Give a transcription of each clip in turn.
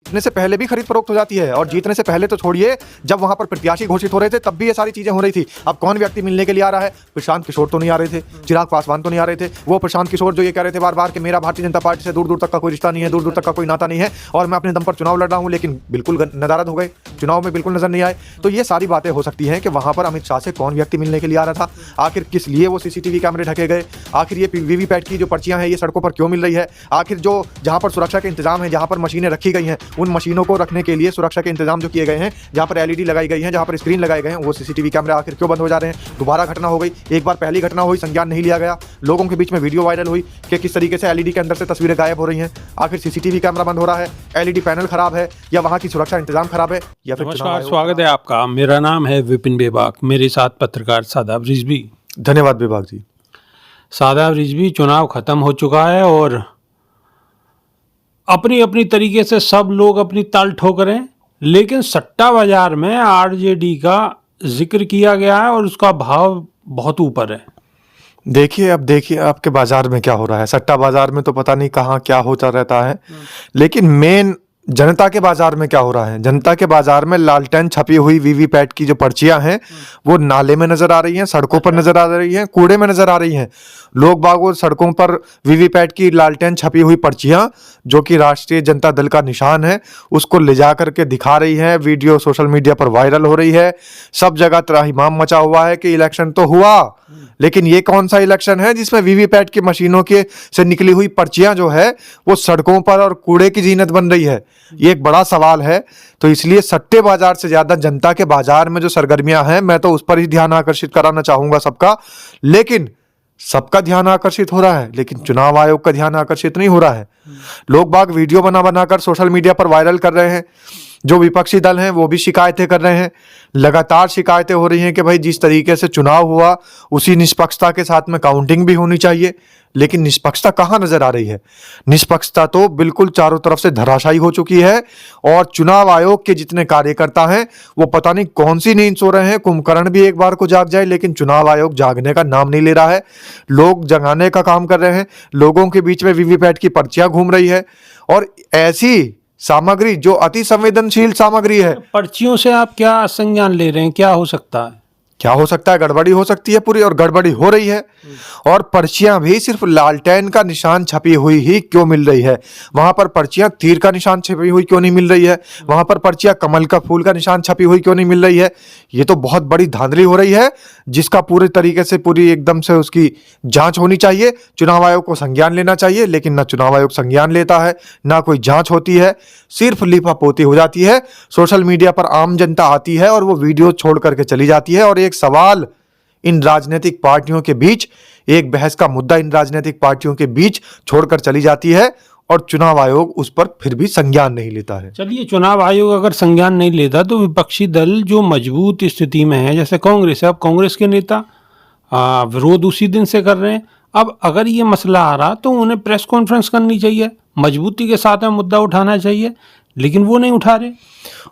जीतने से पहले भी खरीद फरोख्त हो जाती है, और जीतने से पहले तो छोड़िए, जब वहां पर प्रत्याशी घोषित हो रहे थे तब भी ये सारी चीजें हो रही थी। अब कौन व्यक्ति मिलने के लिए आ रहा है? प्रशांत किशोर तो नहीं आ रहे थे, चिराग पासवान तो नहीं आ रहे थे। वो प्रशांत किशोर जो ये कह रहे थे बार बार कि मेरा भारतीय जनता पार्टी से दूर दूर तक का कोई रिश्ता नहीं है, दूर दूर तक का कोई नाता नहीं है, और मैं अपने दम पर चुनाव लड़ रहा हूं, लेकिन बिल्कुल नदारद हो गए, चुनाव में बिल्कुल नजर नहीं आए। तो ये सारी बातें हो सकती हैं कि वहां पर अमित शाह से कौन व्यक्ति मिलने के लिए आ रहा था, आखिर किस लिए वो सीसीटीवी कैमरे ढके गए, आखिर ये वीवीपैट की जो पर्चियां हैं ये सड़कों पर क्यों मिल रही है, आखिर जो जहां पर सुरक्षा के इंतजाम है, जहां पर मशीनें रखी गई हैं, उन मशीनों को रखने के लिए सुरक्षा के इंतजाम जो किए गए हैं, जहां पर एलईडी लगाई गई है, जहां पर स्क्रीन लगाए गए हैं, वो सीसीटीवी कैमरे आखिर क्यों बंद हो जा रहे हैं। दोबारा घटना हो गई, एक बार पहली घटना हुई, संज्ञान नहीं लिया गया, लोगों के बीच में वीडियो वायरल हुई कि किस तरीके से एलईडी के अंदर से तस्वीरें गायब हो रही हैं। आखिर सीसीटीवी कैमरा बंद हो रहा है, एलईडी पैनल खराब है, या वहां की सुरक्षा इंतजाम खराब है, या फिर नमस्कार, स्वागत है आपका। मेरा नाम है विपिन बेबाक, मेरे साथ पत्रकार सादाब रिजवी। धन्यवाद विभाग जी। सादाब रिजवी, चुनाव खत्म हो चुका है और अपनी अपनी तरीके से सब लोग अपनी ताल ठोक रहे हैं, लेकिन सट्टा बाजार में आरजेडी का जिक्र किया गया है और उसका भाव बहुत ऊपर है। देखिए, अब देखिए आपके बाजार में क्या हो रहा है। सट्टा बाजार में तो पता नहीं कहाँ क्या होता रहता है, लेकिन मेन जनता के बाजार में क्या हो रहा है। जनता के बाजार में लालटेन छपी हुई वीवीपैट की जो पर्चियां हैं वो नाले में नजर आ रही हैं, सड़कों पर नजर आ रही हैं, कूड़े में नजर आ रही हैं। लोग बागों सड़कों पर वीवीपैट की लालटेन छपी हुई पर्चियां, जो कि राष्ट्रीय जनता दल का निशान है, उसको ले जा करके दिखा रही हैं। वीडियो सोशल मीडिया पर वायरल हो रही है, सब जगह त्राहिमाम मचा हुआ है कि इलेक्शन तो हुआ, लेकिन ये कौन सा इलेक्शन है जिसमें वीवीपैट की मशीनों के से निकली हुई पर्चियां जो है वो सड़कों पर और कूड़े की जीनत बन रही है। ये एक बड़ा सवाल है। तो इसलिए सट्टे बाजार से ज्यादा जनता के बाजार में जो सरगर्मियां हैं, मैं तो उस पर ही ध्यान आकर्षित कराना चाहूंगा सबका। लेकिन सबका ध्यान आकर्षित हो रहा है, लेकिन चुनाव आयोग का ध्यान आकर्षित नहीं हो रहा है। लोग बाग वीडियो बना बनाकर सोशल मीडिया पर वायरल कर रहे हैं। जो विपक्षी दल हैं वो भी शिकायतें कर रहे हैं, लगातार शिकायतें हो रही हैं कि भाई जिस तरीके से चुनाव हुआ उसी निष्पक्षता के साथ में काउंटिंग भी होनी चाहिए। लेकिन निष्पक्षता कहाँ नजर आ रही है? निष्पक्षता तो बिल्कुल चारों तरफ से धराशायी हो चुकी है, और चुनाव आयोग के जितने कार्यकर्ता हैं वो पता नहीं कौन सी नींद सो रहे हैं। कुंभकर्ण भी एक बार को जाग जाए, लेकिन चुनाव आयोग जागने का नाम नहीं ले रहा है। लोग जगाने का काम कर रहे हैं, लोगों के बीच में वीवीपैट की पर्चियां घूम रही है, और ऐसी सामग्री जो अति संवेदनशील सामग्री है। पर्चियों से आप क्या संज्ञान ले रहे हैं? क्या हो सकता है? क्या हो सकता है? गड़बड़ी हो सकती है पूरी, और गड़बड़ी हो रही है। और पर्चियां भी सिर्फ लालटेन का निशान छपी हुई ही क्यों मिल रही है? वहां पर पर्चियां तीर का निशान छपी हुई क्यों नहीं मिल रही है? वहां पर पर्चियां कमल का फूल का निशान छपी हुई क्यों नहीं मिल रही है? ये तो बहुत बड़ी धांधली हो रही है, जिसका पूरे तरीके से पूरी एकदम से उसकी जांच होनी चाहिए। चुनाव आयोग को संज्ञान लेना चाहिए, लेकिन ना चुनाव आयोग संज्ञान लेता है, ना कोई जांच होती है, सिर्फ लिपापोती हो जाती है। सोशल मीडिया पर आम जनता आती है और वो वीडियो छोड़ करके चली जाती है, और एक सवाल इन राजनीतिक पार्टियों के बीच, एक बहस का मुद्दा इन राजनीतिक पार्टियों के बीच छोड़कर चली जाती है, और चुनाव आयोग उस पर फिर भी संज्ञान नहीं लेता है। चलिए, चुनाव आयोग अगर संज्ञान नहीं लेता तो विपक्षी दल जो मजबूत स्थिति में है, जैसे कांग्रेस है, अब कांग्रेस के नेता विरोध उसी दिन से कर रहे हैं। अब अगर ये मसला आ रहा तो उन्हें प्रेस कॉन्फ्रेंस करनी चाहिए, मजबूती के साथ में मुद्दा उठाना चाहिए, लेकिन वो नहीं उठा रहे।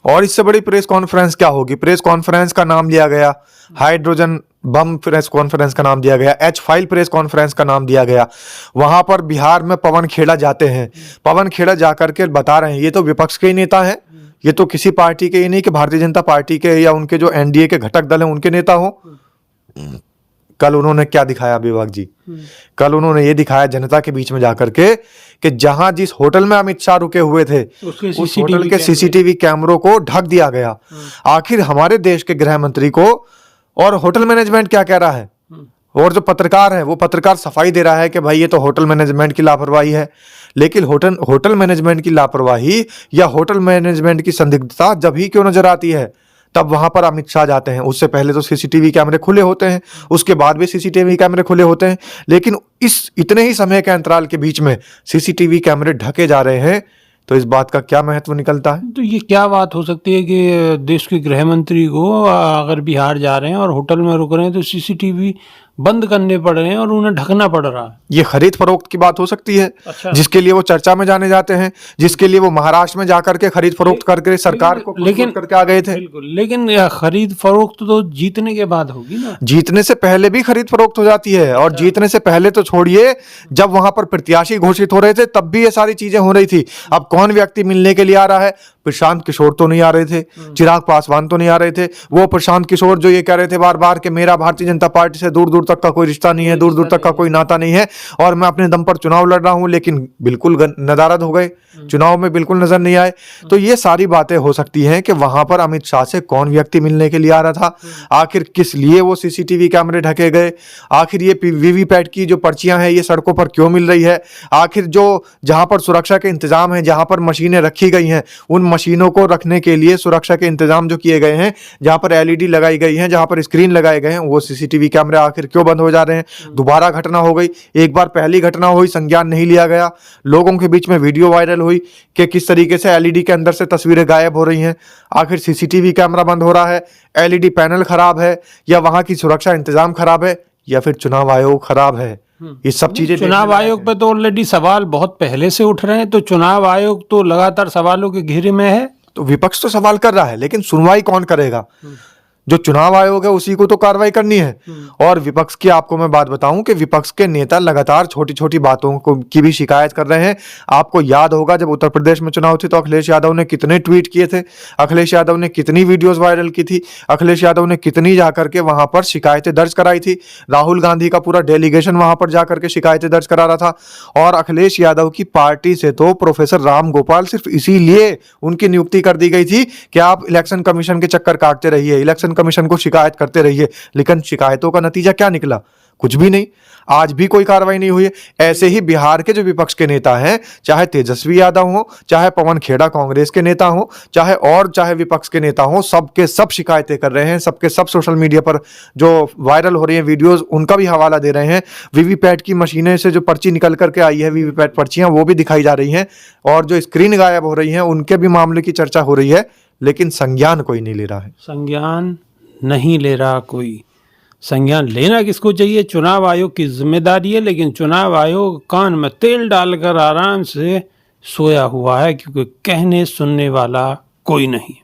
और इससे बड़ी प्रेस कॉन्फ्रेंस क्या होगी? प्रेस कॉन्फ्रेंस का नाम लिया गया, हाइड्रोजन बम प्रेस कॉन्फ्रेंस का नाम दिया गया, एच फाइल प्रेस कॉन्फ्रेंस का नाम दिया गया। वहां पर बिहार में पवन खेड़ा जाते हैं, पवन खेड़ा जाकर के बता रहे हैं ये तो विपक्ष के ही नेता हैं, ये तो किसी पार्टी के ही नहीं कि भारतीय जनता पार्टी के या उनके जो एनडीए के घटक दल हैं उनके नेता हो। कल उन्होंने क्या दिखाया विभाग जी? कल उन्होंने ये दिखाया जनता के बीच में जाकर के कि जहां जिस होटल में अमित शाह रुके हुए थे उस होटल के सीसीटीवी कैमरों को ढक दिया गया। आखिर हमारे देश के गृह मंत्री को और होटल मैनेजमेंट क्या कह रहा है? और जो पत्रकार है वो पत्रकार सफाई दे रहा है कि भाई ये तो होटल मैनेजमेंट की लापरवाही है। लेकिन होटल मैनेजमेंट की लापरवाही या होटल मैनेजमेंट की संदिग्धता जब ही क्यों नजर आती है तब वहां पर अमित शाह जाते हैं। उससे पहले तो सीसीटीवी कैमरे खुले होते हैं, उसके बाद भी सीसीटीवी कैमरे खुले होते हैं, लेकिन इस इतने ही समय के अंतराल के बीच में सीसीटीवी कैमरे ढके जा रहे हैं। तो इस बात का क्या महत्व निकलता है? तो ये क्या बात हो सकती है कि देश के गृह मंत्री को अगर बिहार जा रहे हैं और होटल में रुक रहे हैं तो सीसीटीवी बंद करने पड़ रहे हैं और उन्हें ढकना पड़ रहा है। ये खरीद फरोख्त की बात हो सकती है, अच्छा। जिसके लिए वो चर्चा में जाने जाते हैं, जिसके लिए वो महाराष्ट्र में जाकर के खरीद फरोख्त करके सरकार को लेकिन करके आ गए थे। बिल्कुल, लेकिन यह खरीद फरोख्त तो जीतने के बाद होगी ना। जीतने से पहले भी खरीद फरोख्त हो जाती है, और जीतने से पहले तो छोड़िए, जब वहां पर प्रत्याशी घोषित हो रहे थे तब भी ये सारी चीजें हो रही थी। अब कौन व्यक्ति मिलने के लिए आ रहा है? प्रशांत किशोर तो नहीं आ रहे थे, चिराग पासवान तो नहीं आ रहे थे। वो प्रशांत किशोर जो ये कह रहे थे बार बार कि मेरा भारतीय जनता पार्टी से दूर दूर तक का कोई रिश्ता नहीं है, दूर दूर तक का कोई नाता नहीं है, और मैं अपने दम पर चुनाव लड़ रहा हूं, लेकिन बिल्कुल नदारद हो गए, चुनाव में बिल्कुल नजर नहीं आए। तो ये सारी बातें हो सकती हैं कि वहां पर अमित शाह से कौन व्यक्ति मिलने के लिए आ रहा था, आखिर किस लिए वो सीसीटीवी कैमरे ढके गए, आखिर ये वीवीपैट की जो पर्चियां हैं ये सड़कों पर क्यों मिल रही है, आखिर जो जहां पर सुरक्षा के इंतजाम है, जहां पर मशीनें रखी गई हैं, उन मशीनों को रखने के लिए सुरक्षा के इंतजाम जो किए गए हैं, जहां पर एलईडी लगाई गई है, जहां पर स्क्रीन लगाए गए हैं, वो सीसीटीवी कैमरे आखिर क्यों बंद हो जा रहे हैं। दोबारा घटना हो गई, एक बार पहली घटना हुई, संज्ञान नहीं लिया गया, लोगों के बीच में वीडियो वायरल हुई कि किस तरीके से एलईडी के अंदर से तस्वीरें गायब हो रही हैं। आखिर सीसीटीवी कैमरा बंद हो रहा है, एलईडी पैनल खराब है, या वहां की सुरक्षा इंतजाम खराब है, या फिर चुनाव आयोग खराब है। ये सब चीजें चुनाव आयोग पे तो ऑलरेडी सवाल बहुत पहले से उठ रहे हैं, तो चुनाव आयोग तो लगातार सवालों के घेरे में है। तो विपक्ष तो सवाल कर रहा है, लेकिन सुनवाई कौन करेगा? जो चुनाव आयोग है उसी को तो कार्रवाई करनी है। और विपक्ष की आपको मैं बात बताऊं कि विपक्ष के नेता लगातार छोटी छोटी बातों को की भी शिकायत कर रहे हैं। आपको याद होगा जब उत्तर प्रदेश में चुनाव थे तो अखिलेश यादव ने कितने ट्वीट किए थे, अखिलेश यादव ने कितनी वीडियोस वायरल की थी, अखिलेश यादव ने कितनी जाकर के वहां पर शिकायतें दर्ज कराई थी। राहुल गांधी का पूरा डेलीगेशन वहां पर जाकर के शिकायतें दर्ज करा रहा था। और अखिलेश यादव की पार्टी से तो प्रोफेसर राम गोपाल सिर्फ इसीलिए उनकी नियुक्ति कर दी गई थी कि आप इलेक्शन कमीशन के चक्कर काटते रहिए, इलेक्शन कमीशन को शिकायत करते रहिए। लेकिन शिकायतों का नतीजा क्या निकला? कुछ भी नहीं। आज भी कोई कार्रवाई नहीं हुई है। ऐसे ही बिहार के जो विपक्ष के नेता हैं, चाहे तेजस्वी यादव हो, चाहे पवन खेड़ा कांग्रेस के नेता हो, चाहे विपक्ष के नेता हो, सबके सब शिकायतें कर रहे हैं, सबके सब सोशल मीडिया पर जो वायरल हो रही हैं वीडियोस, उनका भी हवाला दे रहे हैं। वीवीपैट की मशीनें से जो पर्ची निकल करके आई है, वीवीपैट पर्चियां, वो भी दिखाई जा रही हैं, और जो स्क्रीन गायब हो रही हैं उनके भी मामले की चर्चा हो रही है, लेकिन संज्ञान कोई नहीं ले रहा है। संज्ञान नहीं ले रहा कोई। संज्ञान लेना किसको चाहिए? चुनाव आयोग की जिम्मेदारी है, लेकिन चुनाव आयोग कान में तेल डालकर आराम से सोया हुआ है, क्योंकि कहने सुनने वाला कोई नहीं।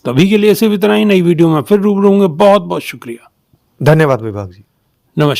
तो अभी के लिए सिर्फ इतना ही। नई वीडियो में फिर रूबरू होंगे। बहुत बहुत शुक्रिया। धन्यवाद विभाग जी। नमस्कार।